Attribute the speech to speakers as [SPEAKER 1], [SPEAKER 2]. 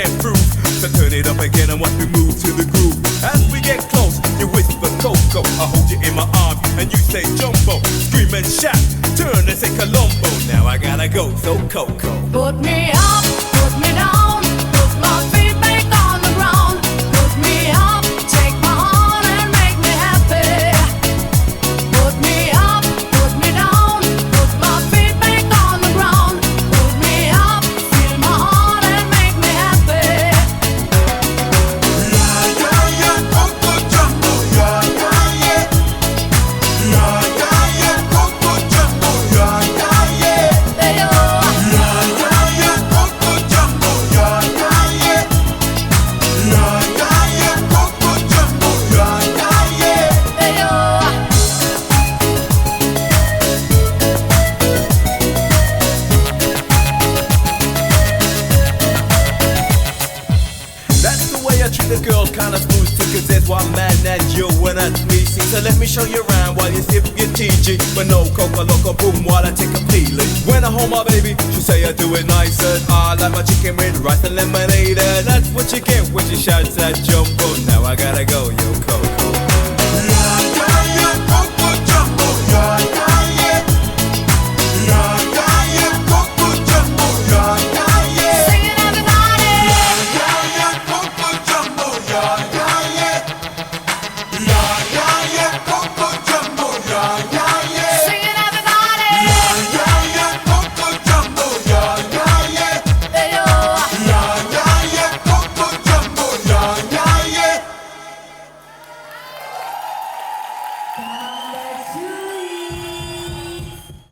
[SPEAKER 1] improve. So turn it up again and watch me move to the groove. As we get close, you whisper Coco, I hold you in my arms and you say Jumbo. Scream and shout, turn and say Colombo. Now I gotta go, so Coco.
[SPEAKER 2] Put me up, put me down, put my feet back on the ground. Put me up, take my heart and make me happy. Put me up, put me down, put my feet back on the ground. Put me up, feel my heart and make me happy.
[SPEAKER 3] Yeah, yeah, yeah, Coco Jumbo, yeah, yeah, yeah. Yeah, yeah, yeah, Coco Jumbo, yeah, yeah, yeah.
[SPEAKER 2] Hey, yo.
[SPEAKER 3] Yeah, yeah, yeah, Coco Jumbo, yeah, yeah, yeah. Yeah, yeah, yeah, Coco Jumbo, yeah, yeah, yeah.
[SPEAKER 2] Hey, yo.
[SPEAKER 1] That's the way I treat a girl, kinda smooth too, cause there's one man that you and that's me. See, so let me show you around while you sip your TG. But no coca loco boom while I take a peeling. When I hold my baby, she say I do it nice and I like my chicken with rice and lemonade. And that's what you get when she shouts at Jumbo.